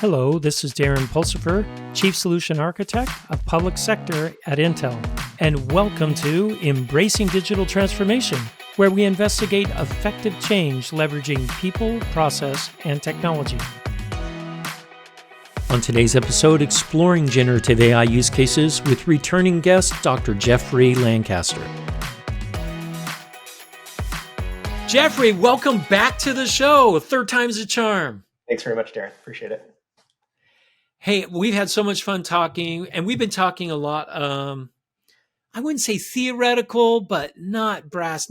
Hello, this is Darren Pulsipher, Chief Solution Architect of Public Sector at Intel, and welcome to Embracing Digital Transformation, where we investigate effective change leveraging people, process, and technology. On today's episode, exploring generative AI use cases with returning guest Dr. Jeffrey Lancaster. Jeffrey, welcome back to the show. Third time's a charm. Thanks very much, Darren. Appreciate it. Hey, we've had so much fun talking, and we've been talking a lot. I wouldn't say theoretical, but not brass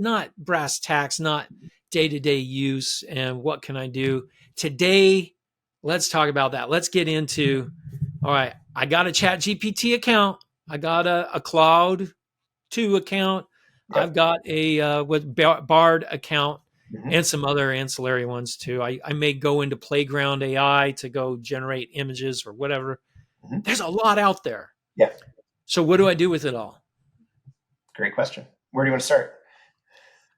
tacks, not day-to-day use. And what can I do today? Let's talk about that. Let's get into. All right, I got a ChatGPT account. I got a Cloud 2 account. Yep. I've got a Bard account. And some other ancillary ones too. I may go into Playground AI to go generate images or whatever. There's a lot out there. Yeah. So what do I do with it all? Great question. Where do you want to start?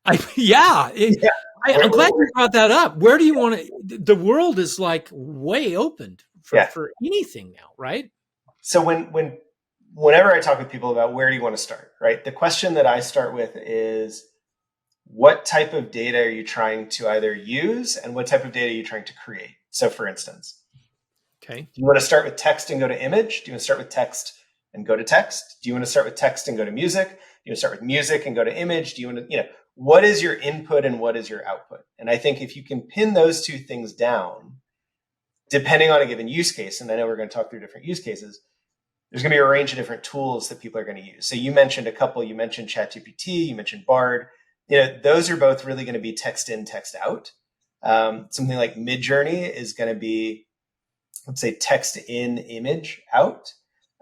I'm glad you brought that up. Where do you want to? The world is like way opened for anything now, right? So whenever I talk with people about where do you want to start, right? The question that I start with is, what type of data are you trying to either use and what type of data are you trying to create? So for instance, do you want to start with text and go to image? Do you want to start with text and go to text? Do you want to start with text and go to music? Do you want to start with music and go to image? Do you want to, what is your input and what is your output? And I think if you can pin those two things down, depending on a given use case, and I know we're going to talk through different use cases, there's going to be a range of different tools that people are going to use. So you mentioned a couple, you mentioned ChatGPT, you mentioned Bard. Those are both really going to be text in, text out. Something like Midjourney is going to be, let's say, text in, image out.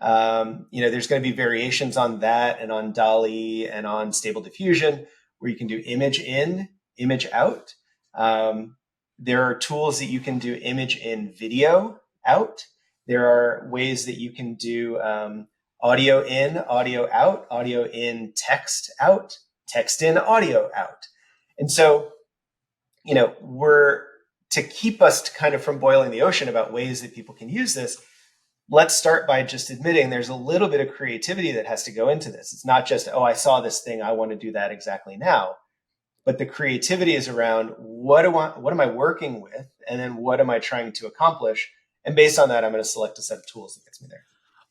There's going to be variations on that and on DALL-E and on Stable Diffusion where you can do image in, image out. There are tools that you can do image in, video out. There are ways that you can do audio in, audio out, audio in, text out. Text in, audio out. And so, to keep us kind of from boiling the ocean about ways that people can use this, let's start by just admitting there's a little bit of creativity that has to go into this. It's not just, I saw this thing, I want to do that exactly now. But the creativity is around what am I working with? And then what am I trying to accomplish? And based on that, I'm going to select a set of tools that gets me there.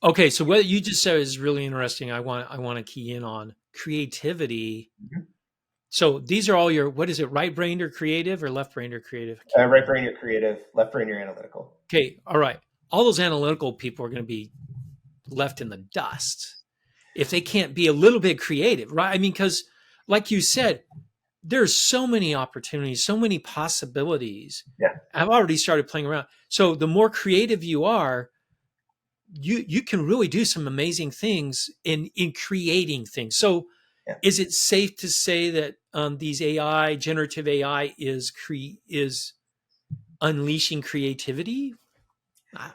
Okay, so what you just said is really interesting. I want to key in on creativity. So these are all your, what is it, right-brained or creative or left-brained or creative? Right-brained or creative, left-brained or analytical. Okay, all right. All those analytical people are going to be left in the dust if they can't be a little bit creative, right? I mean, because like you said, there's so many opportunities, so many possibilities. Yeah. I've already started playing around. So the more creative you are, you can really do some amazing things in creating things. So is it safe to say that these generative AI is unleashing creativity?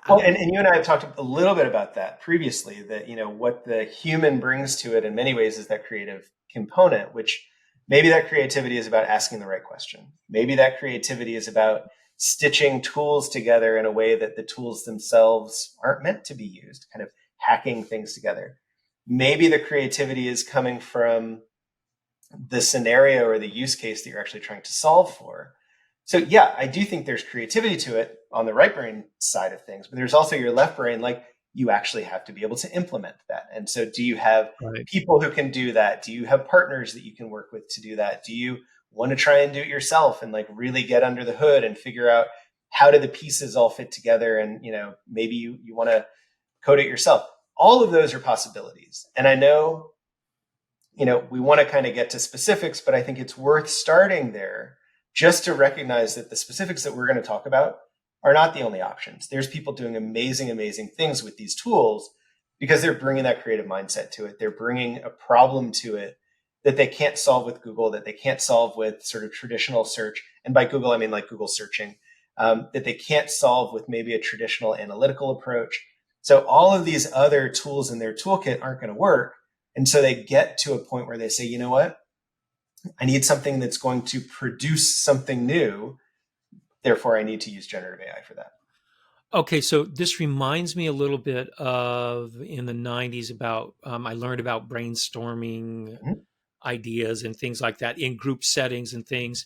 Well, and you and I have talked a little bit about that previously, that, what the human brings to it in many ways is that creative component, which maybe that creativity is about asking the right question. Maybe that creativity is about stitching tools together in a way that the tools themselves aren't meant to be used, kind of hacking things together. Maybe the creativity is coming from the scenario or the use case that you're actually trying to solve for. So yeah, I do think there's creativity to it on the right brain side of things, but there's also your left brain, like you actually have to be able to implement that. And so do you have people who can do that? Do you have partners that you can work with to do that? Do you want to try and do it yourself and like really get under the hood and figure out how do the pieces all fit together? And, maybe you want to code it yourself. All of those are possibilities. And I know, we want to kind of get to specifics, but I think it's worth starting there just to recognize that the specifics that we're going to talk about are not the only options. There's people doing amazing, amazing things with these tools because they're bringing that creative mindset to it. They're bringing a problem to it that they can't solve with Google, that they can't solve with sort of traditional search. And by Google, I mean like Google searching, that they can't solve with maybe a traditional analytical approach. So all of these other tools in their toolkit aren't going to work. And so they get to a point where they say, you know what? I need something that's going to produce something new. Therefore, I need to use generative AI for that. Okay, so this reminds me a little bit of in the 90s about I learned about brainstorming Mhm. ideas and things like that in group settings and things.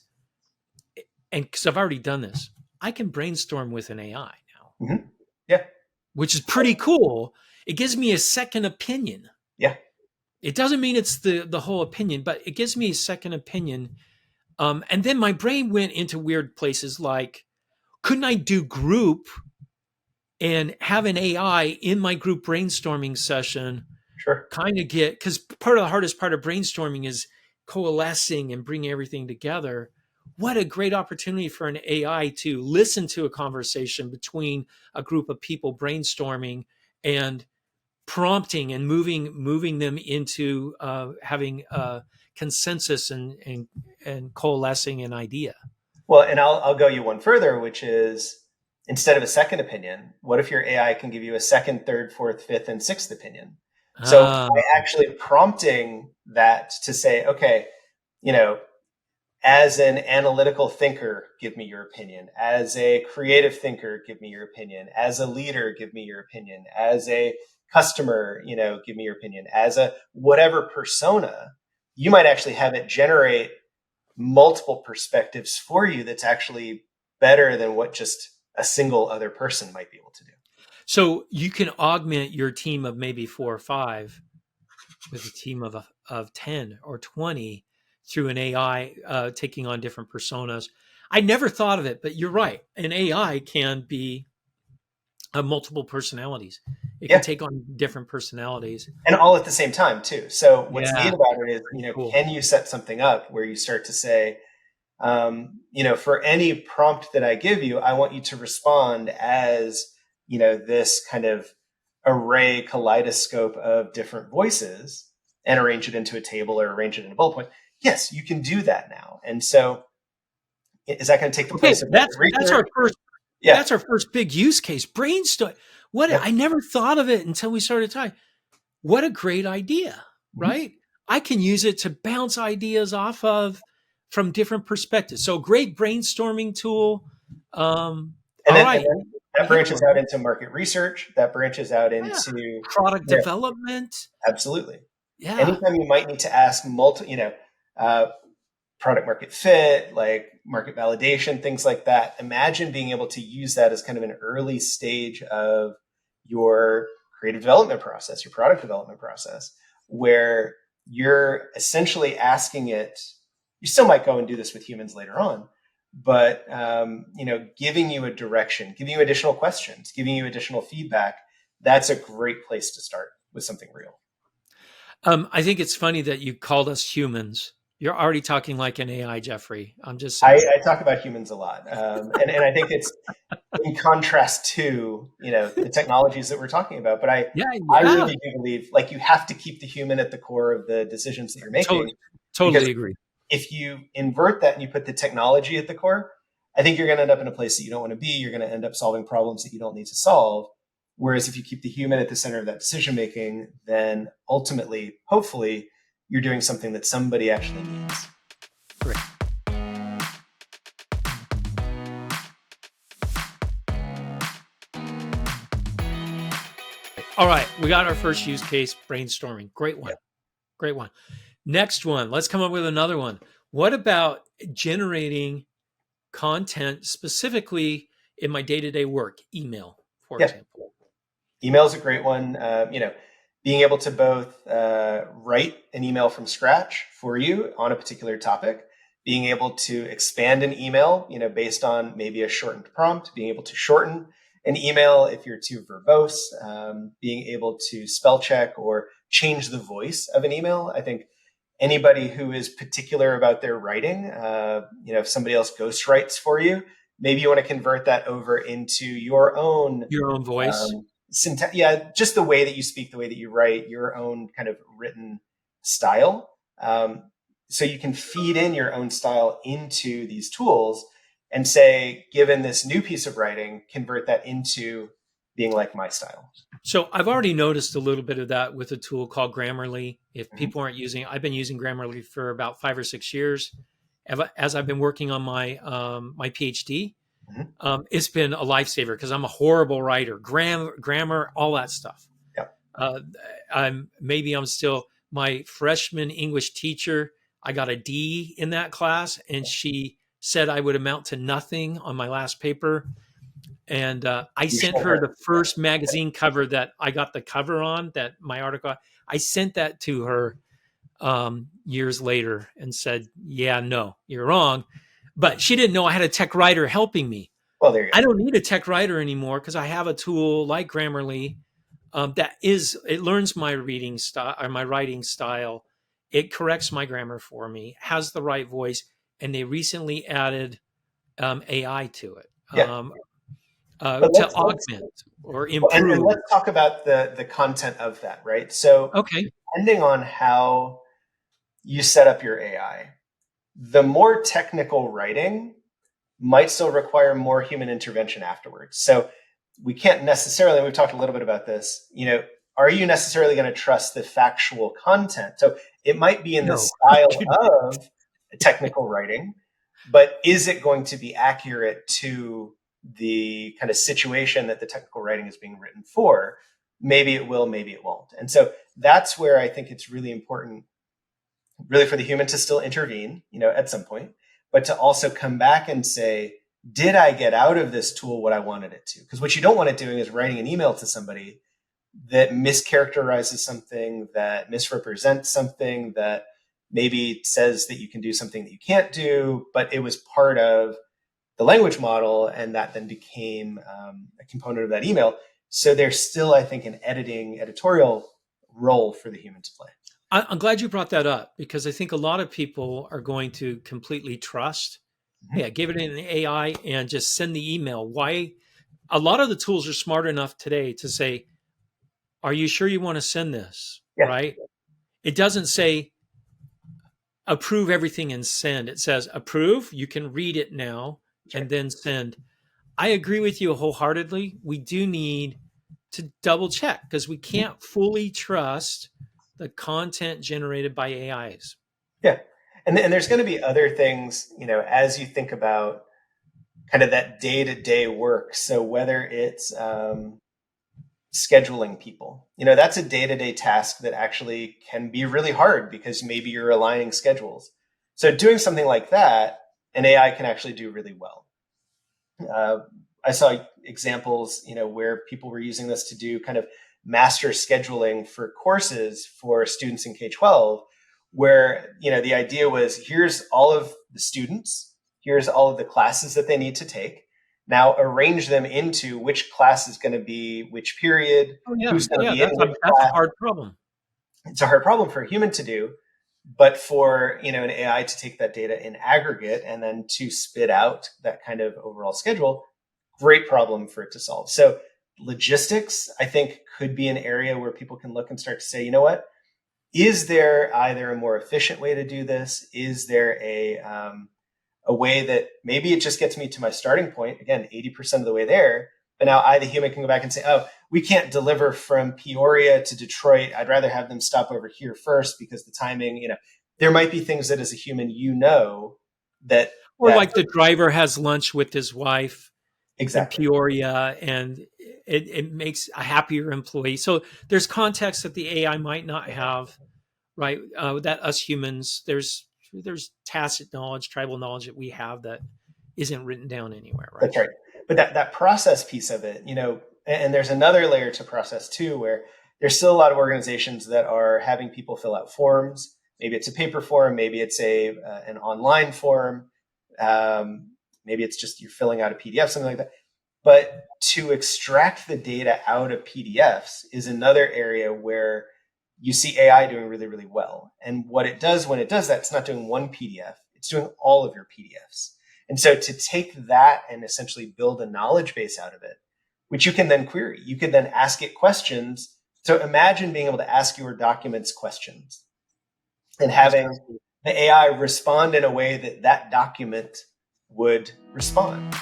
And because I've already done this, I can brainstorm with an AI now, Mhm. Yeah. which is pretty cool. It gives me a second opinion. Yeah. It doesn't mean it's the whole opinion, but it gives me a second opinion. And then my brain went into weird places like, couldn't I do group and have an AI in my group brainstorming session Sure. kind of get, because part of the hardest part of brainstorming is coalescing and bringing everything together. What a great opportunity for an AI to listen to a conversation between a group of people brainstorming and prompting and moving them into having consensus and coalescing an idea. Well, and I'll go you one further, which is instead of a second opinion, what if your AI can give you a second, third, fourth, fifth, and sixth opinion? So Ah, by actually prompting that to say, okay, you know, as an analytical thinker, give me your opinion. As a creative thinker, give me your opinion. As a leader, give me your opinion. As a customer, give me your opinion. As a whatever persona, you might actually have it generate multiple perspectives for you that's actually better than what just a single other person might be able to do. so you can augment your team of maybe 4 or 5 with a team of 10 or 20 through an AI taking on different personas. I never thought of it, but you're right. An AI can be multiple personalities. It can Yeah. take on different personalities. And all at the same time too. So what's neat Yeah, about it is, pretty cool. can you set something up where you start to say, for any prompt that I give you, I want you to respond as, this kind of array kaleidoscope of different voices and arrange it into a table or arrange it in a bullet point. Yes, you can do that now. And so is that going to take the Okay, place of that's research? our first Yeah. that's our first big use case. Brainstorm. What Yeah. I never thought of it until we started talking. What a great idea, Mhm. right? I can use it to bounce ideas off of from different perspectives. So great brainstorming tool. And All then, and right, then I that get branches one. out into market research. That branches out Yeah, into, product development. absolutely. Yeah. Anytime you might need to ask uh, product market fit, like market validation, things like that. Imagine being able to use that as kind of an early stage of your creative development process, your product development process, where you're essentially asking it. You still might go and do this with humans later on, but giving you a direction, giving you additional questions, giving you additional feedback. That's a great place to start with something real. I think it's funny that you called us humans. You're already talking like an AI, Jeffrey. I'm just I, saying. I talk about humans a lot, and I think it's in contrast to the technologies that we're talking about. But Yeah, I yeah. really do believe like you have to keep the human at the core of the decisions that you're Totally, making, because totally agree. if you invert that and you put the technology at the core, I think you're going to end up in a place that you don't want to be. You're going to end up solving problems that you don't need to solve. Whereas if you keep the human at the center of that decision making, then ultimately, hopefully, you're doing something that somebody actually needs. Great. All right, we got our first use case, brainstorming. Great Yeah. one. Great one. Next one, let's come up with another one. What about generating content specifically in my day-to-day work, email, for Yeah. example? Email is a great one. Being able to both write an email from scratch for you on a particular topic, being able to expand an email, based on maybe a shortened prompt, being able to shorten an email if you're too verbose, being able to spell check or change the voice of an email. I think anybody who is particular about their writing, if somebody else ghost writes for you, maybe you want to convert that over into your own Your own voice. syntax. Yeah, just the way that you speak, the way that you write, your own kind of written style. So you can feed in your own style into these tools and say, given this new piece of writing, convert that into being like my style. So I've already noticed a little bit of that with a tool called Grammarly. If Mhm. people aren't using, I've been using Grammarly for about 5 or 6 years, as I've been working on my my PhD. Mhm. It's been a lifesaver because I'm a horrible writer, grammar, all that stuff. Yeah. Uh, I'm still my freshman English teacher. I got a D in that class, and she said I would amount to nothing on my last paper. And I You sent should her her. the first magazine cover that I got the cover on, that my article. I sent that to her years later and said, "Yeah, no, you're wrong." But she didn't know I had a tech writer helping me. Well, there you I go. don't need a tech writer anymore because I have a tool like Grammarly it learns my reading style or my writing style. It corrects my grammar for me, has the right voice, and they recently added AI to it Yeah. But to let's augment or well, and improve. let's talk about the content of that, right? So Okay, depending on how you set up your AI, the more technical writing might still require more human intervention afterwards. So we can't necessarily, we've talked a little bit about this, are you necessarily going to trust the factual content? So it might be in the no, style of technical writing, but is it going to be accurate to the kind of situation that the technical writing is being written for? Maybe it will, maybe it won't. And so that's where I think it's really important, really, for the human to still intervene, at some point, but to also come back and say, did I get out of this tool what I wanted it to? Because what you don't want it doing is writing an email to somebody that mischaracterizes something, that misrepresents something, that maybe says that you can do something that you can't do, but it was part of the language model, and that then became a component of that email. So there's still, I think, an editorial role for the human to play. I'm glad you brought that up because I think a lot of people are going to completely trust. Mm-hmm. Yeah, give it an AI and just send the email. Why? A lot of the tools are smart enough today to say, "Are you sure you want to send this?" Yeah, Right? It doesn't say approve everything and send. It says approve. You can read it now that's and right. then send. I agree with you wholeheartedly. We do need to double check because we Mm-hmm. can't fully trust the content generated by AIs. Yeah. And there's going to be other things, as you think about kind of that day to day work. So whether it's scheduling people, that's a day to day task that actually can be really hard because maybe you're aligning schedules. So doing something like that, an AI can actually do really well. Uh, I saw examples, where people were using this to do kind of master scheduling for courses for students in K-12, where, the idea was, here's all of the students, here's all of the classes that they need to take. Now arrange them into which class is going to be which period, Oh yeah, who's going to yeah. be in which That's a class. hard problem. It's a hard problem for a human to do, but for an AI to take that data in aggregate and then to spit out that kind of overall schedule, great problem for it to solve. So logistics, I think, could be an area where people can look and start to say, you know what, is there either a more efficient way to do this? Is there a way that maybe it just gets me to my starting point, again, 80% of the way there, but now I, the human, can go back and say, oh, we can't deliver from Peoria to Detroit. I'd rather have them stop over here first because the timing, there might be things that as a human, that Or that like the driver has lunch with his wife in exactly. Peoria and it makes a happier employee. So there's context that the AI might not have, right? That us humans, there's tacit knowledge, tribal knowledge that we have that isn't written down anywhere, right? That's right. But that process piece of it, and there's another layer to process too, where there's still a lot of organizations that are having people fill out forms. Maybe it's a paper form, maybe it's an online form, maybe it's just you're filling out a PDF, something like that. But to extract the data out of PDFs is another area where you see AI doing really, really well. And what it does when it does that, it's not doing one PDF, it's doing all of your PDFs. And so to take that and essentially build a knowledge base out of it, which you can then query, you could then ask it questions. So imagine being able to ask your documents questions and That's having fascinating. the AI respond in a way that that document would respond.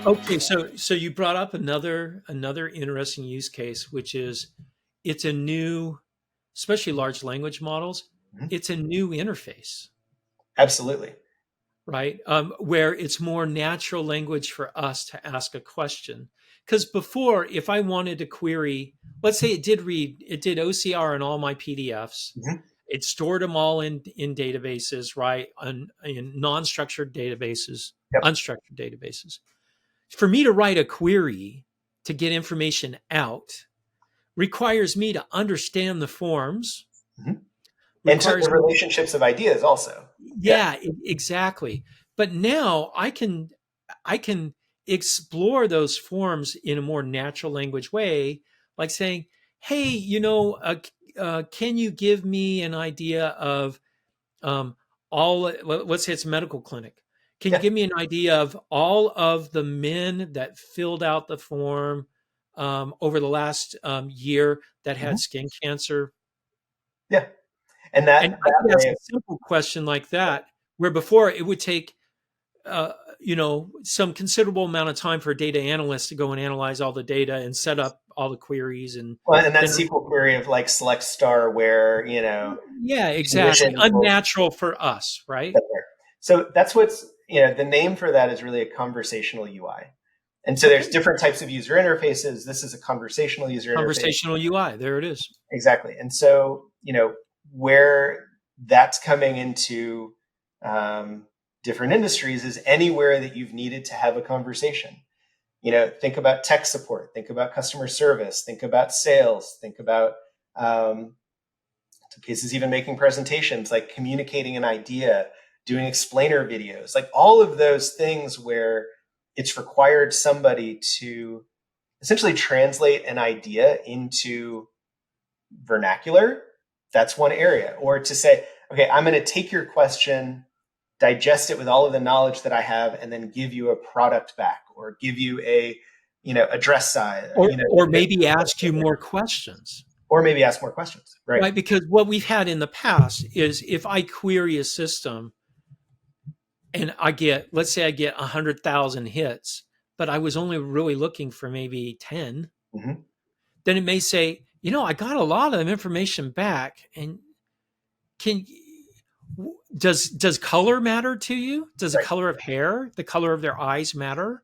Okay, so you brought up another interesting use case, which is it's a new, especially large language models, Mhm. it's a new interface, Absolutely. right? Where it's more natural language for us to ask a question. Because before, if I wanted to query, let's say it did OCR in all my PDFs. Mhm. It stored them all in databases, right? In non-structured databases, Yep. unstructured databases. For me to write a query to get information out requires me to understand the forms, Mhm. And to the requires me, relationships of ideas also. Yeah. yeah, exactly. But now I can explore those forms in a more natural language way, like saying, "Hey, can you give me an idea of um, let's say it's a medical clinic. Can you Yeah. give me an idea of all of the men that filled out the form over the last year that had Mhm. skin cancer?" Yeah. And And I that could ask way a of, simple question like that, where before it would take some considerable amount of time for a data analyst to go and analyze all the data and set up all the queries, and well, and that then SQL query of like select star where, yeah, exactly, condition equals. unnatural for us, right? That's right. So that's what's, the name for that is really a conversational UI. And so there's Okay, different types of user interfaces. This is a conversational user interface. conversational UI, there it is. Exactly. And so, where that's coming into um, different industries is anywhere that you've needed to have a conversation. Think about tech support, think about customer service, think about sales, think about some cases even making presentations, like communicating an idea, doing explainer videos, like all of those things where it's required somebody to essentially translate an idea into vernacular. That's one area. Or to say, okay, I'm going to take your question, digest it with all of the knowledge that I have, and then give you a product back or give you a address size, Or maybe ask you more questions, or maybe ask more questions. Right. right? Because what we've had in the past is if I query a system and let's say I get 100,000 hits, but I was only really looking for maybe 10, Mm-hmm. then it may say, I got a lot of information back. And can, does color matter to you? Does the Right. color of hair, the color of their eyes matter?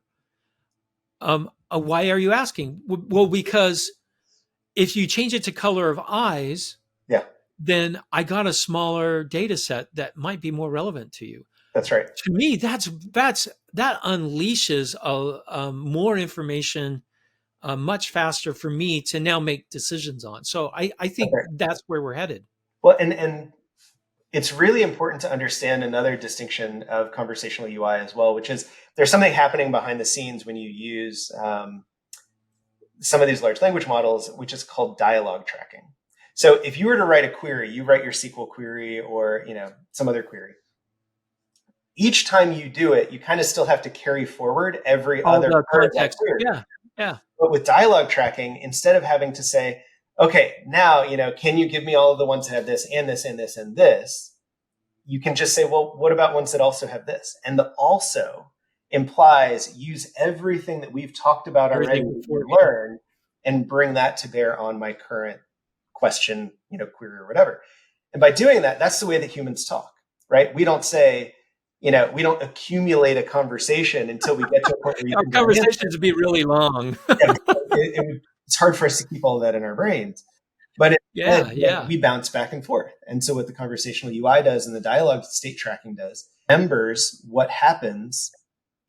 Why are you asking? Well, because if you change it to color of eyes, Yeah. then I got a smaller data set that might be more relevant to you. That's right. To me, that unleashes more information much faster for me to now make decisions on. So I That's think right. that's where we're headed. Well, and it's really important to understand another distinction of conversational UI as well, which is there's something happening behind the scenes when you use some of these large language models, which is called dialogue tracking. So if you were to write a query, you write your SQL query or some other query. Each time you do it, you kind of still have to carry forward every All other the part of that context. query. Yeah. Yeah. But with dialogue tracking, instead of having to say, okay, now, can you give me all of the ones that have this and this and this and this? You can just say, well, what about ones that also have this? And the also implies use everything that we've talked about already Everything that you before. learned and bring that to bear on my current question, query or whatever. And by doing that, that's the way that humans talk, right? We don't say, we don't accumulate a conversation until we get to a point where you Our can get an answer. conversations would be really long. Yeah, it's hard for us to keep all of that in our brains. But instead, Yeah. Yeah. we bounce back and forth. And so what the conversational UI does and the dialogue state tracking does, remembers what happens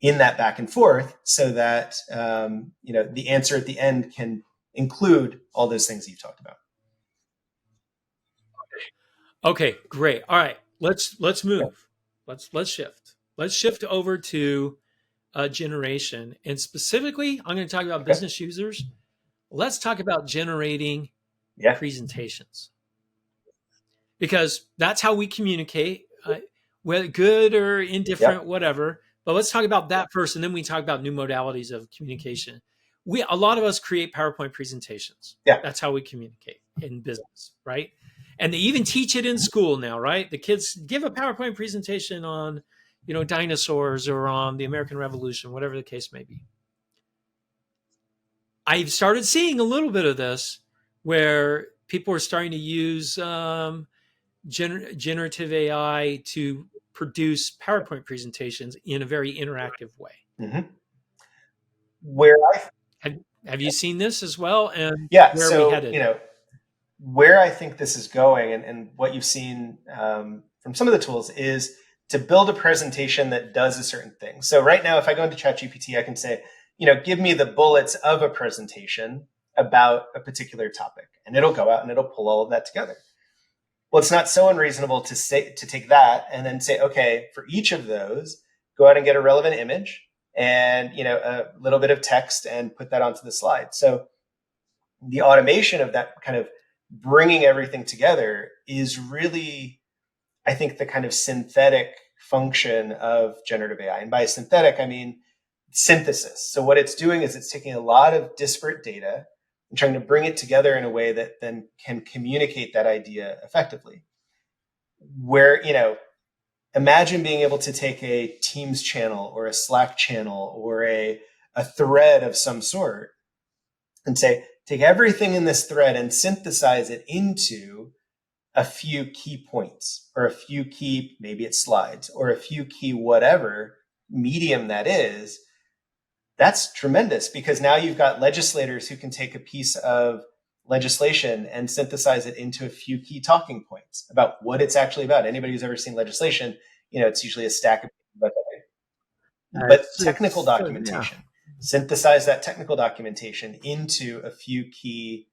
in that back and forth so that the answer at the end can include all those things that you've talked about. Okay. Great. All right. Let's Yeah. move. Let's shift. Let's shift over to generation, and specifically, I'm going to talk about Okay. business users. Let's talk about generating Yeah. presentations, because that's how we communicate, whether good or Yep. indifferent, whatever. But let's talk about that first, and then we talk about new modalities of communication. A lot of us create PowerPoint presentations. Yeah. That's how we communicate in business, right? And they even teach it in school now, right? The kids give a PowerPoint presentation on, dinosaurs or on the American Revolution, whatever the case may be. I've started seeing a little bit of this where people are starting to use generative AI to produce PowerPoint presentations in a very interactive way. Mm-hmm. Where I Have, have you seen this as well? And Yeah, where are we so headed? where I think this is going, and what you've seen from some of the tools is to build a presentation that does a certain thing. So right now, if I go into ChatGPT, I can say, give me the bullets of a presentation about a particular topic, and it'll go out and it'll pull all of that together. Well, it's not so unreasonable to take that and then say, okay, for each of those, go out and get a relevant image and a little bit of text and put that onto the slide. So the automation of that kind of bringing everything together is really, I think, the kind of synthetic function of generative AI. And by synthetic, I mean synthesis. So what it's doing is it's taking a lot of disparate data and trying to bring it together in a way that then can communicate that idea effectively. Where, imagine being able to take a Teams channel or a Slack channel or a thread of some sort and say, take everything in this thread and synthesize it into a few key points or a few key, maybe it's slides or a few key whatever medium that is. That's tremendous, because now you've got legislators who can take a piece of legislation and synthesize it into a few key talking points about what it's actually about. Anybody who's ever seen legislation, it's usually a stack of but technical Yeah. documentation. Synthesize that technical documentation into a few key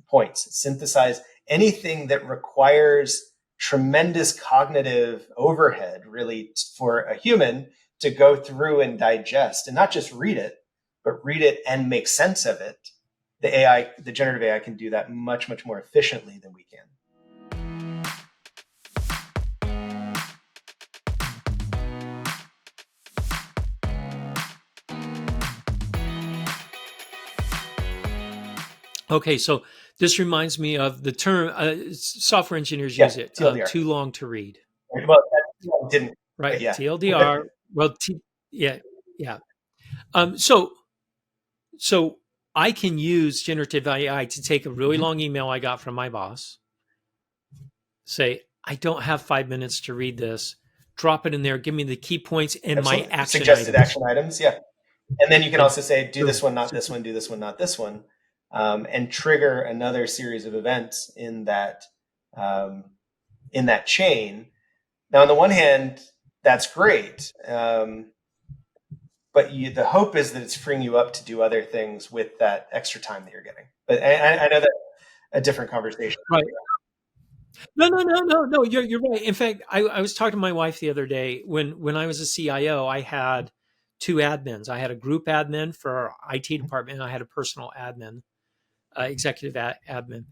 points. Synthesize anything that requires tremendous cognitive overhead, really, for a human to go through and digest, and not just read it, but read it and make sense of it. The generative AI can do that much, much more efficiently than we can. Okay, so this reminds me of the term software engineers Yeah, use it. TLDR. Too long to read. Well, that didn't, Right, yeah. TLDR. Well, yeah, yeah. So I can use generative AI to take a really long email I got from my boss, say, I don't have 5 minutes to read this, drop it in there, give me the key points and my Absolutely. action Suggested items. action items, yeah. And then you can And also say, do this boom. one, not this one, do this one, not this one, and trigger another series of events um, in that chain. Now, on the one hand, that's great, but the hope is that it's freeing you up to do other things with that extra time that you're getting. But I know that's a different conversation. Right. No. You're right. In fact, I was talking to my wife the other day. When I was a CIO, I had two admins. I had a group admin for our IT department, and I had a personal admin, executive admin.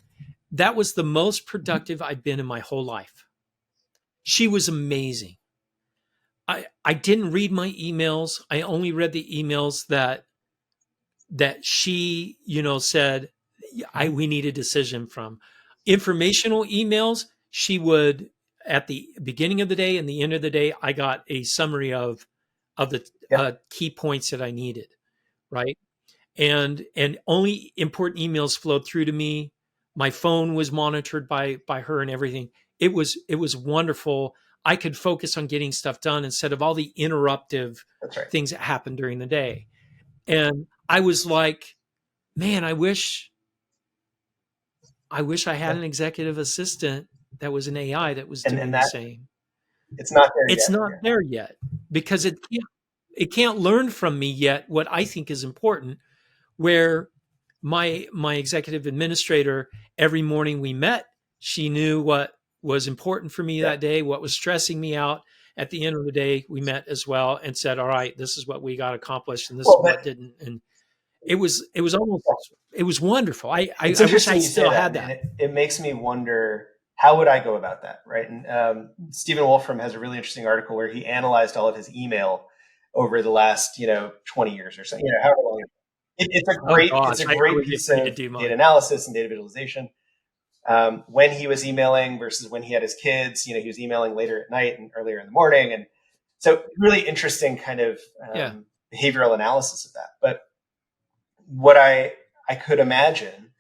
That was the most productive I've been in my whole life. She was amazing. I didn't read my emails. I only read the emails that she, said we need a decision from. Informational emails, she would, at the beginning of the day and the end of the day, I got a summary of the Yeah, key points that I needed, right? And only important emails flowed through to me. My phone was monitored by her and everything. It was wonderful. I could focus on getting stuff done instead of all the interruptive that's right. things that happened during the day. And I was like, man, I wish I had Yeah. an executive assistant that was an AI that was doing And the that same. it's not there It's yet. not there yet because it can't learn from me yet what I think is important. Where my executive administrator, every morning we met, she knew what was important for me Yeah. that day, what was stressing me out. At the end of the day, we met as well and said, "All right, this is what we got accomplished, and this is Well, what but didn't." And it was almost it was wonderful. it's I wish I interesting you say still that, had and that. it makes me wonder, how would I go about that, right? And Stephen Wolfram has a really interesting article where he analyzed all of his email over the last 20 years or so, however long. Oh It's gosh, a I great would get piece paid to of do data mine. analysis and data visualization. When he was emailing versus when he had his kids, he was emailing later at night and earlier in the morning, and so really interesting kind of Yeah. behavioral analysis of that. But what I could imagine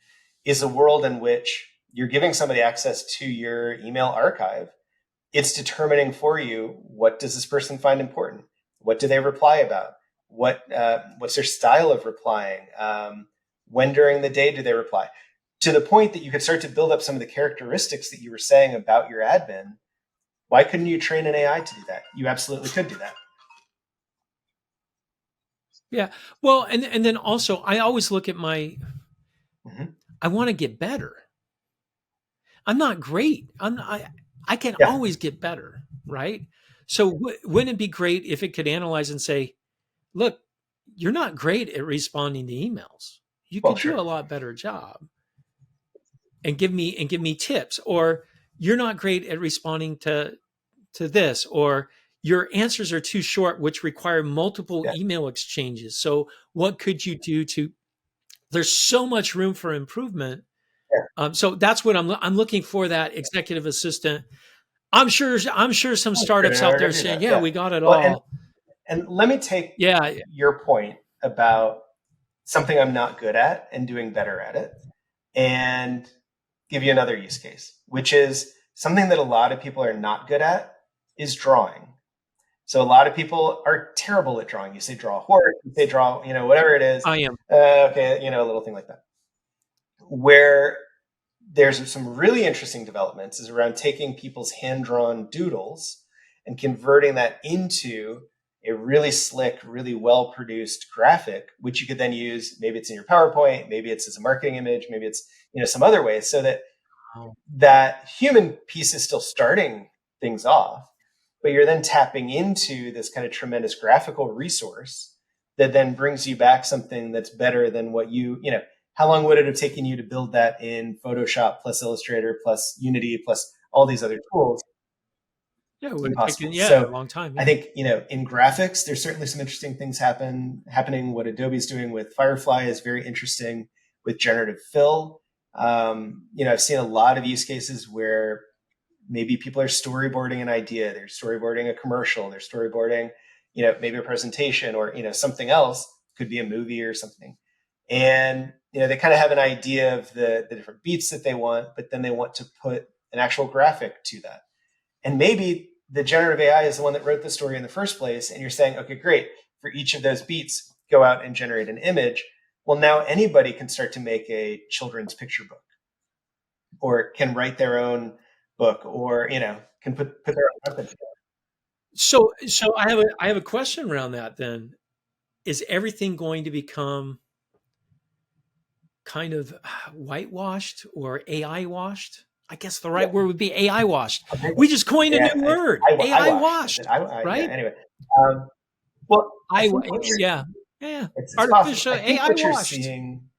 is a world in which you're giving somebody access to your email archive. It's determining for you, what does this person find important? What do they reply about? What's their style of replying? When during the day do they reply? To the point that you could start to build up some of the characteristics that you were saying about your admin. Why couldn't you train an AI to do that? You absolutely could do that. Yeah. Well, and then also I always look at my Mm-hmm. I want to get better. I'm not great. I can Yeah. always get better, right? So wouldn't it be great if it could analyze and say, "Look, you're not great at responding to emails. You Well, could do sure. a lot better job." And give me tips, or you're not great at responding to this, or your answers are too short, which require multiple Yeah. email exchanges. So what could you do to there's so much room for improvement. Yeah. So that's what I'm looking for, that executive assistant. I'm sure some Good, startups in out order there to do saying, that. yeah, Yeah. we got it Well, all. and let me take Yeah. your point about something I'm not good at and doing better at it, and give you another use case, which is something that a lot of people are not good at is drawing. So a lot of people are terrible at drawing. You say draw a horse, you say draw, whatever it is. I am. Okay, a little thing like that. Where there's some really interesting developments is around taking people's hand-drawn doodles and converting that into a really slick, really well-produced graphic, which you could then use. Maybe it's in your PowerPoint, maybe it's as a marketing image, maybe it's some other way, so that Oh, that human piece is still starting things off, but you're then tapping into this kind of tremendous graphical resource that then brings you back something that's better than what how long would it have taken you to build that in Photoshop plus Illustrator plus Unity plus all these other tools? yeah, it would have taken, Impossible. yeah, a So long time. I Yeah. think, in graphics, there's certainly some interesting things happening. What Adobe's doing with Firefly is very interesting with generative fill. I've seen a lot of use cases where maybe people are storyboarding an idea, they're storyboarding a commercial, they're storyboarding, maybe a presentation, or, something else, could be a movie or something. And, they kind of have an idea of the different beats that they want, but then they want to put an actual graphic to that. And maybe the generative AI is the one that wrote the story in the first place. And you're saying, okay, great. For each of those beats, go out and generate an image. Well, now anybody can start to make a children's picture book, or can write their own book, or, can put their own content together. So I have a question around that then. Is everything going to become kind of whitewashed or AI washed? I guess the Yeah. right word would be AI washed. Okay. We just coined a Yeah. new word, I AI wash. That's it. washed, Yeah. right? Anyway. Um, well, I I think yeah, yeah, it's possible. artificial I think AI what you're washed. seeing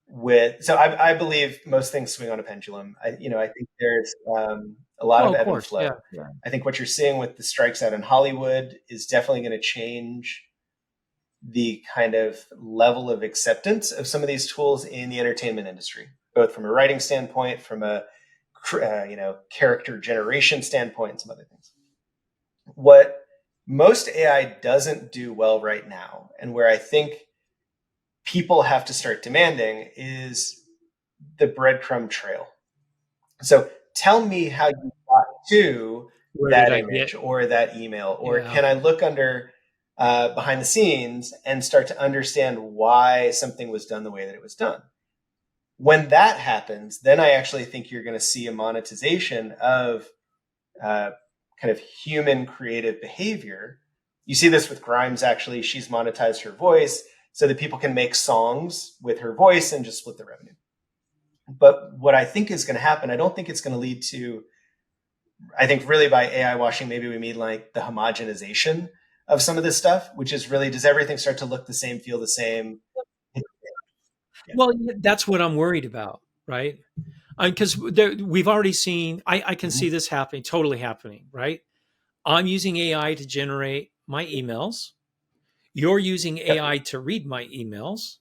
I believe most things swing on a pendulum. I think there's a lot Well, of of ebb and course, yeah, flow. yeah. I think what you're seeing with the strikes out in Hollywood is definitely going to change the kind of level of acceptance of some of these tools in the entertainment industry, both from a writing standpoint, from a character generation standpoint, and some other things. What most AI doesn't do well right now, and where I think people have to start demanding, is the breadcrumb trail. So tell me how you got to Where did that I get? image or that email, or Yeah. can I look under behind the scenes and start to understand why something was done the way that it was done? When that happens, then I actually think you're going to see a monetization of uh, kind of human creative behavior. You see this with Grimes, actually. She's monetized her voice so that people can make songs with her voice and just split the revenue. But what I think is going to happen, I don't think it's going to lead to, I think really by AI washing, maybe we mean like the homogenization of some of this stuff, which is really, does everything start to look the same, feel the same? Yeah. Well, that's what I'm worried about, right? Because we've already seen, I can Mhm. see this happening, totally happening, right? I'm using AI to generate my emails. You're using Yep. AI to read my emails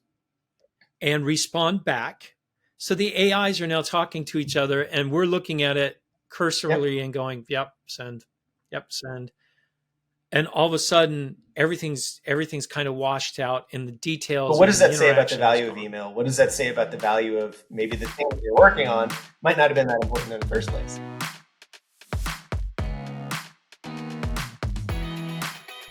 and respond back. So the AIs are now talking to each other, and we're looking at it Yep. cursorily and going, yep, send, yep, send. and all of a sudden everything's kind of washed out, and the details. But what does and that say about the interaction is value of gone. email? What does that say about the value of maybe the thing that you're working on might not have been that important in the first place?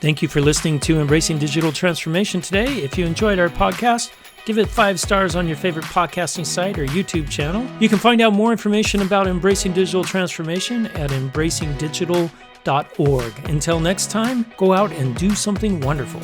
Thank you for listening to Embracing Digital Transformation today. If you enjoyed our podcast, give it 5 stars on your favorite podcasting site or YouTube channel. You can find out more information about Embracing Digital Transformation at embracingdigital.org. Until next time, go out and do something wonderful.